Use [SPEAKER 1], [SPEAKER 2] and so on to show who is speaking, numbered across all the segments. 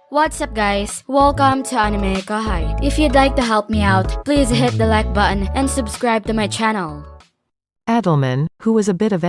[SPEAKER 1] What's up guys? Welcome to AnimeKouhai. If you'd like to help me out, please hit the like button and subscribe to my channel.
[SPEAKER 2] Adalmann, who was a bit of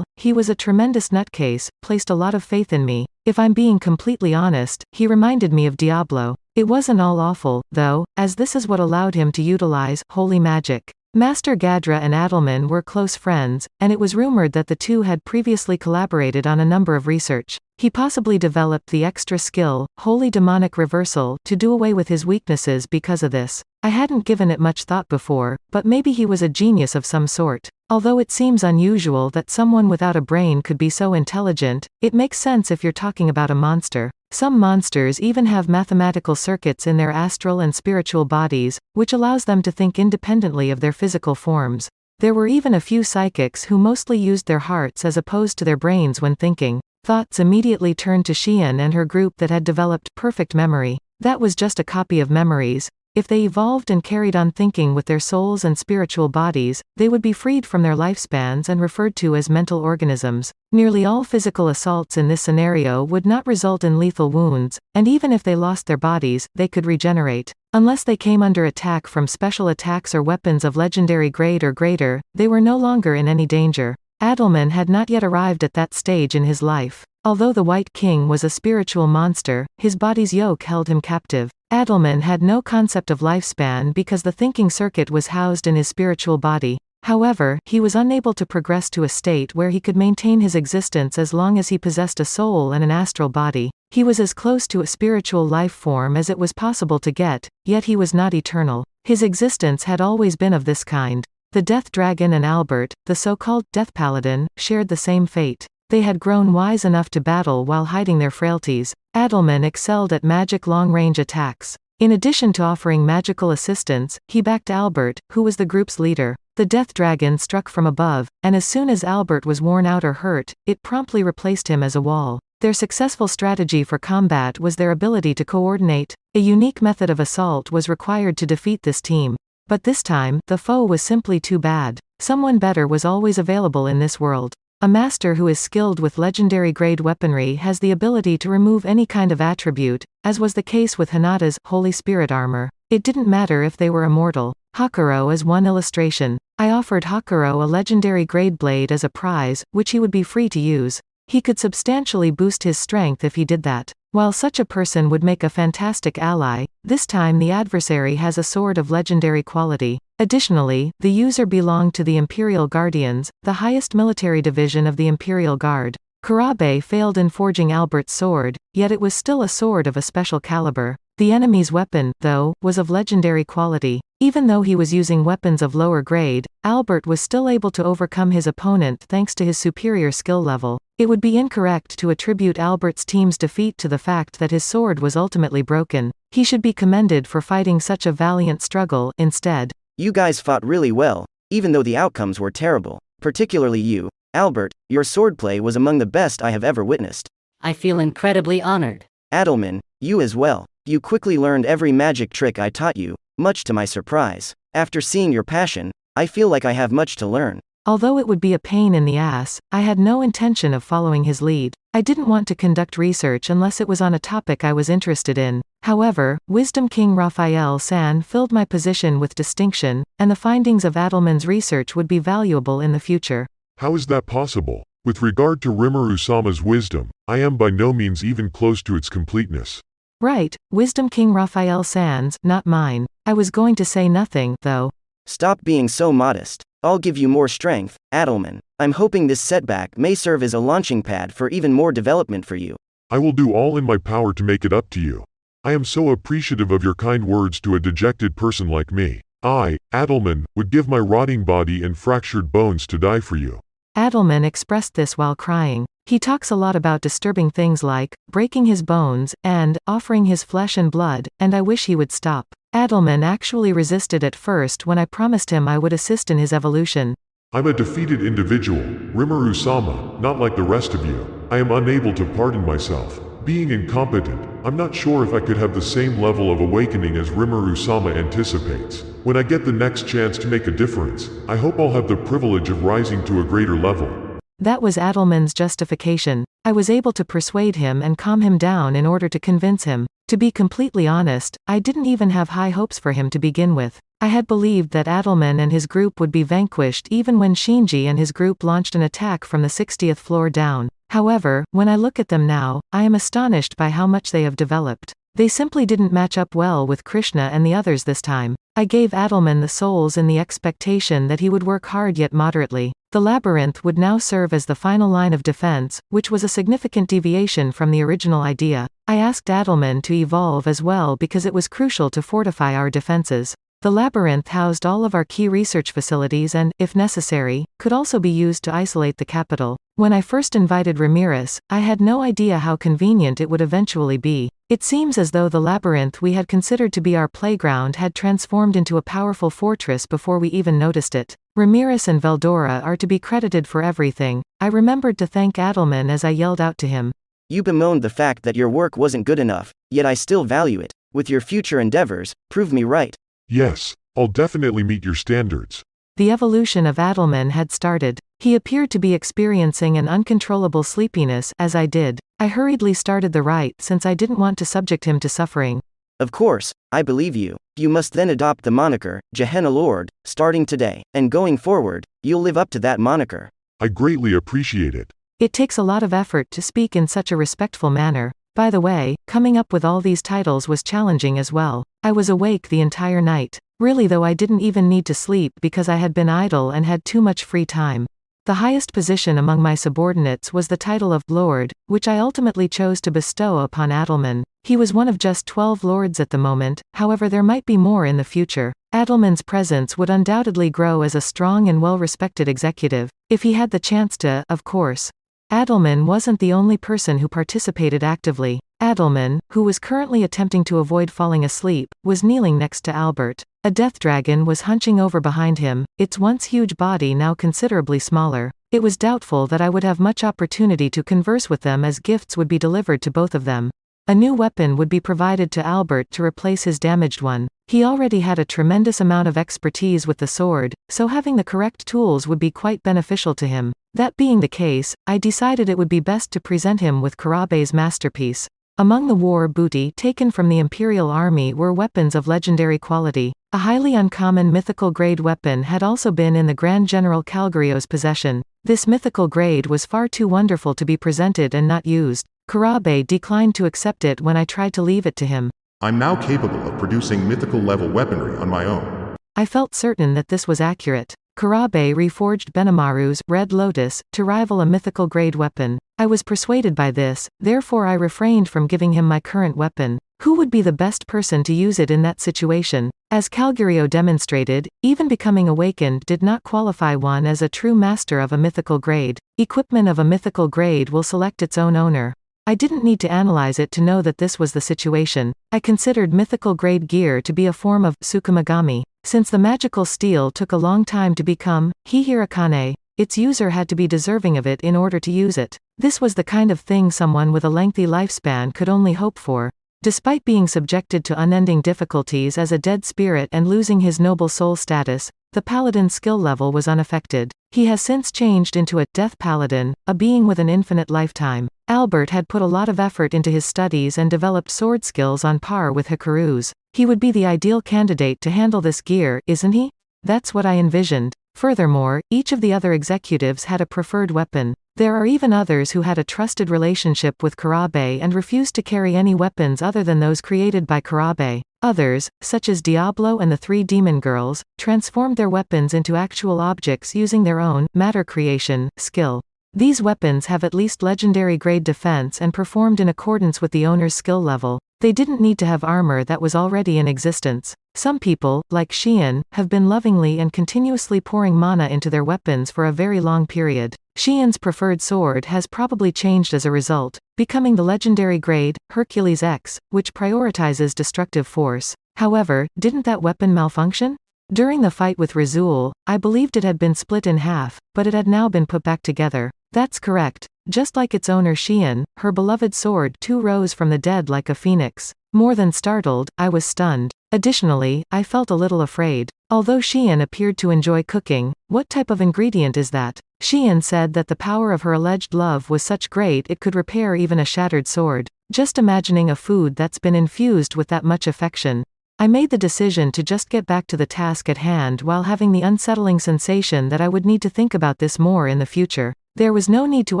[SPEAKER 2] he was a tremendous nutcase, placed a lot of faith in me. If I'm being completely honest, he reminded me of Diablo. It wasn't all awful, though, as this is what allowed him to utilize holy magic. Master Gadra and Adalmann were close friends, and it was rumored that the two had previously collaborated on a number of research. He possibly developed the extra skill, Holy Demonic Reversal, to do away with his weaknesses because of this. I hadn't given it much thought before, but maybe he was a genius of some sort. Although it seems unusual that someone without a brain could be so intelligent, it makes sense if you're talking about a monster. Some monsters even have mathematical circuits in their astral and spiritual bodies, which allows them to think independently of their physical forms. There were even a few psychics who mostly used their hearts as opposed to their brains when thinking. Thoughts immediately turned to Xian and her group that had developed perfect memory. That was just a copy of memories. If they evolved and carried on thinking with their souls and spiritual bodies, they would be freed from their lifespans and referred to as mental organisms. Nearly all physical assaults in this scenario would not result in lethal wounds, and even if they lost their bodies, they could regenerate. Unless they came under attack from special attacks or weapons of legendary grade or greater, they were no longer in any danger. Adalmann had not yet arrived at that stage in his life. Although the White King was a spiritual monster, his body's yoke held him captive. Adalmann had no concept of lifespan because the thinking circuit was housed in his spiritual body. However, he was unable to progress to a state where he could maintain his existence as long as he possessed a soul and an astral body. He was as close to a spiritual life form as it was possible to get, yet he was not eternal. His existence had always been of this kind. The Death Dragon and Albert, the so-called Death Paladin, shared the same fate. They had grown wise enough to battle while hiding their frailties. Adalmann excelled at magic long-range attacks. In addition to offering magical assistance, he backed Albert, who was the group's leader. The Death Dragon struck from above, and as soon as Albert was worn out or hurt, it promptly replaced him as a wall. Their successful strategy for combat was their ability to coordinate. A unique method of assault was required to defeat this team. But this time, the foe was simply too bad. Someone better was always available in this world. A master who is skilled with legendary grade weaponry has the ability to remove any kind of attribute, as was the case with Hinata's Holy Spirit armor. It didn't matter if they were immortal. Hakuro is one illustration. I offered Hakuro a legendary grade blade as a prize, which he would be free to use. He could substantially boost his strength if he did that. While such a person would make a fantastic ally, this time the adversary has a sword of legendary quality. Additionally, the user belonged to the Imperial Guardians, the highest military division of the Imperial Guard. Kurabe failed in forging Albert's sword, yet it was still a sword of a special caliber. The enemy's weapon, though, was of legendary quality. Even though he was using weapons of lower grade, Albert was still able to overcome his opponent thanks to his superior skill level. It would be incorrect to attribute Albert's team's defeat to the fact that his sword was ultimately broken. He should be commended for fighting such a valiant struggle, instead.
[SPEAKER 3] You guys fought really well, even though the outcomes were terrible. Particularly you, Albert, your swordplay was among the best I have ever witnessed.
[SPEAKER 4] I feel incredibly honored.
[SPEAKER 3] Adalmann, you as well. You quickly learned every magic trick I taught you, much to my surprise. After seeing your passion, I feel like I have much to learn.
[SPEAKER 2] Although it would be a pain in the ass, I had no intention of following his lead. I didn't want to conduct research unless it was on a topic I was interested in. However, Wisdom King Raphael-san filled my position with distinction, and the findings of Adalmann's research would be valuable in the future.
[SPEAKER 5] How is that possible? With regard to Rimuru-sama's wisdom, I am by no means even close to its completeness.
[SPEAKER 2] Right, Wisdom King Raphael-san's, not mine. I was going to say nothing, though.
[SPEAKER 3] Stop being so modest. I'll give you more strength, Adalmann. I'm hoping this setback may serve as a launching pad for even more development for you.
[SPEAKER 5] I will do all in my power to make it up to you. I am so appreciative of your kind words to a dejected person like me. I, Adalmann, would give my rotting body and fractured bones to die for you.
[SPEAKER 2] Adalmann expressed this while crying. He talks a lot about disturbing things like breaking his bones and offering his flesh and blood, and I wish he would stop. Adalmann actually resisted at first when I promised him I would assist in his evolution.
[SPEAKER 5] I'm a defeated individual, Rimuru-sama, not like the rest of you. I am unable to pardon myself. Being incompetent, I'm not sure if I could have the same level of awakening as Rimuru-sama anticipates. When I get the next chance to make a difference, I hope I'll have the privilege of rising to a greater level.
[SPEAKER 2] That was Adalmann's justification. I was able to persuade him and calm him down in order to convince him. To be completely honest, I didn't even have high hopes for him to begin with. I had believed that Adelman and his group would be vanquished even when Shinji and his group launched an attack from the 60th floor down. However, when I look at them now, I am astonished by how much they have developed. They simply didn't match up well with Krishna and the others this time. I gave Adelman the souls in the expectation that he would work hard yet moderately. The labyrinth would now serve as the final line of defense, which was a significant deviation from the original idea. I asked Adelman to evolve as well because it was crucial to fortify our defenses. The labyrinth housed all of our key research facilities and, if necessary, could also be used to isolate the capital. When I first invited Ramirez, I had no idea how convenient it would eventually be. It seems as though the labyrinth we had considered to be our playground had transformed into a powerful fortress before we even noticed it. Ramirez and Veldora are to be credited for everything. I remembered to thank Adelman as I yelled out to him.
[SPEAKER 3] You bemoaned the fact that your work wasn't good enough, yet I still value it. With your future endeavors, prove me right.
[SPEAKER 5] Yes, I'll definitely meet your standards.
[SPEAKER 2] The evolution of Adelman had started. He appeared to be experiencing an uncontrollable sleepiness, as I did. I hurriedly started the rite since I didn't want to subject him to suffering.
[SPEAKER 3] Of course, I believe you. You must then adopt the moniker, Gehenna Lord, starting today, and going forward, you'll live up to that moniker.
[SPEAKER 5] I greatly appreciate it.
[SPEAKER 2] It takes a lot of effort to speak in such a respectful manner. By the way, coming up with all these titles was challenging as well. I was awake the entire night. Really though, I didn't even need to sleep because I had been idle and had too much free time. The highest position among my subordinates was the title of Lord, which I ultimately chose to bestow upon Adelman. He was one of just 12 lords at the moment, however there might be more in the future. Adelman's presence would undoubtedly grow as a strong and well-respected executive, if he had the chance to, of course. Adelman wasn't the only person who participated actively. Adelman, who was currently attempting to avoid falling asleep, was kneeling next to Albert. A death dragon was hunching over behind him, its once huge body now considerably smaller. It was doubtful that I would have much opportunity to converse with them as gifts would be delivered to both of them. A new weapon would be provided to Albert to replace his damaged one. He already had a tremendous amount of expertise with the sword, so having the correct tools would be quite beneficial to him. That being the case, I decided it would be best to present him with Kurabe's masterpiece. Among the war booty taken from the Imperial Army were weapons of legendary quality. A highly uncommon mythical grade weapon had also been in the Grand General Calgario's possession. This mythical grade was far too wonderful to be presented and not used. Kurabe declined to accept it when I tried to leave it to him.
[SPEAKER 6] I'm now capable of producing mythical level weaponry on my own.
[SPEAKER 2] I felt certain that this was accurate. Kurabe reforged Benimaru's Red Lotus to rival a mythical grade weapon. I was persuaded by this, therefore I refrained from giving him my current weapon. Who would be the best person to use it in that situation? As Calgario demonstrated, even becoming awakened did not qualify one as a true master of a mythical grade. Equipment of a mythical grade will select its own owner. I didn't need to analyze it to know that this was the situation. I considered mythical grade gear to be a form of Tsukumagami. Since the magical steel took a long time to become Hihirakane, its user had to be deserving of it in order to use it. This was the kind of thing someone with a lengthy lifespan could only hope for. Despite being subjected to unending difficulties as a dead spirit and losing his noble soul status, the paladin's skill level was unaffected. He has since changed into a death paladin, a being with an infinite lifetime. Albert had put a lot of effort into his studies and developed sword skills on par with Hikaru's. He would be the ideal candidate to handle this gear, isn't he? That's what I envisioned. Furthermore, each of the other executives had a preferred weapon. There are even others who had a trusted relationship with Kurabe and refused to carry any weapons other than those created by Kurabe. Others, such as Diablo and the 3 demon girls, transformed their weapons into actual objects using their own matter creation skill. These weapons have at least legendary grade defense and performed in accordance with the owner's skill level. They didn't need to have armor that was already in existence. Some people, like Xian, have been lovingly and continuously pouring mana into their weapons for a very long period. Xian's preferred sword has probably changed as a result, becoming the legendary grade, Hercules X, which prioritizes destructive force. However, didn't that weapon malfunction? During the fight with Rizul, I believed it had been split in half, but it had now been put back together. That's correct. Just like its owner Xian, her beloved sword too rose from the dead like a phoenix. More than startled, I was stunned. Additionally, I felt a little afraid. Although Xian appeared to enjoy cooking, what type of ingredient is that? Xian said that the power of her alleged love was such great it could repair even a shattered sword. Just imagining a food that's been infused with that much affection. I made the decision to just get back to the task at hand while having the unsettling sensation that I would need to think about this more in the future. There was no need to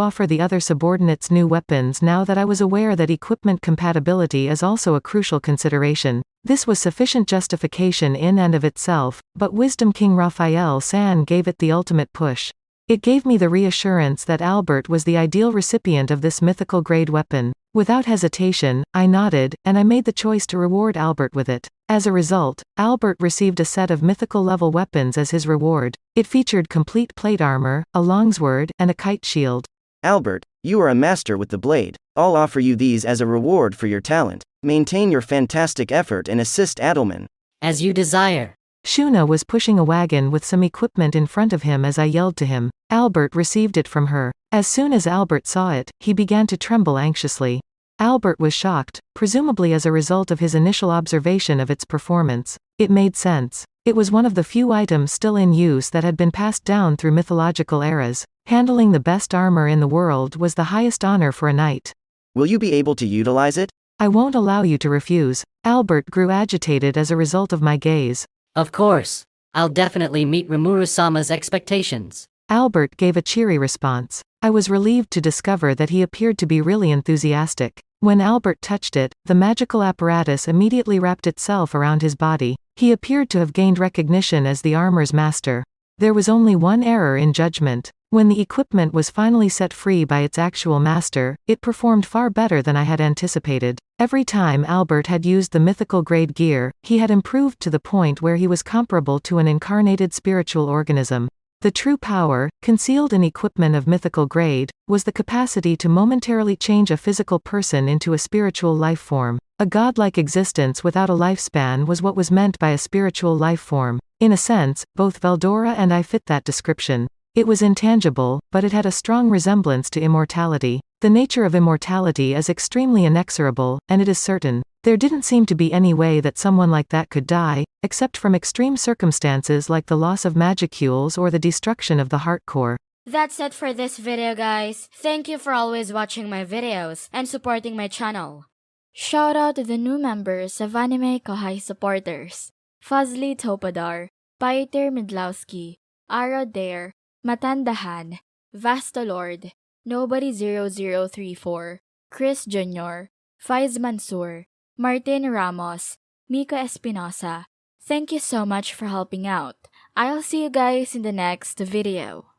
[SPEAKER 2] offer the other subordinates new weapons now that I was aware that equipment compatibility is also a crucial consideration. This was sufficient justification in and of itself, but Wisdom King Raphael-san gave it the ultimate push. It gave me the reassurance that Albert was the ideal recipient of this mythical grade weapon. Without hesitation, I nodded, and I made the choice to reward Albert with it. As a result, Albert received a set of mythical level weapons as his reward. It featured complete plate armor, a longsword, and a kite shield.
[SPEAKER 3] Albert, you are a master with the blade. I'll offer you these as a reward for your talent. Maintain your fantastic effort and assist Adelman.
[SPEAKER 4] As you desire.
[SPEAKER 2] Shuna was pushing a wagon with some equipment in front of him as I yelled to him. Albert received it from her. As soon as Albert saw it, he began to tremble anxiously. Albert was shocked, presumably as a result of his initial observation of its performance. It made sense. It was one of the few items still in use that had been passed down through mythological eras. Handling the best armor in the world was the highest honor for a knight.
[SPEAKER 3] Will you be able to utilize it?
[SPEAKER 2] I won't allow you to refuse. Albert grew agitated as a result of my gaze.
[SPEAKER 4] Of course. I'll definitely meet Rimuru-sama's expectations.
[SPEAKER 2] Albert gave a cheery response. I was relieved to discover that he appeared to be really enthusiastic. When Albert touched it, the magical apparatus immediately wrapped itself around his body. He appeared to have gained recognition as the armor's master. There was only one error in judgment. When the equipment was finally set free by its actual master, it performed far better than I had anticipated. Every time Albert had used the mythical grade gear, he had improved to the point where he was comparable to an incarnated spiritual organism. The true power, concealed in equipment of mythical grade, was the capacity to momentarily change a physical person into a spiritual life form. A godlike existence without a lifespan was what was meant by a spiritual life form. In a sense, both Veldora and I fit that description. It was intangible, but it had a strong resemblance to immortality. The nature of immortality is extremely inexorable, and it is certain. There didn't seem to be any way that someone like that could die, except from extreme circumstances like the loss of magicules or the destruction of the heart core.
[SPEAKER 1] That's it for this video, guys. Thank you for always watching my videos and supporting my channel. Shout out to the new members of AnimeKouhai supporters: Fuzly Topadar, Paiter Midlowski, Aro Dare, Matandahan, Vastolord, Nobody0034, Chris Jr., Faiz Mansur, Martin Ramos, Mika Espinosa. Thank you so much for helping out. I'll see you guys in the next video.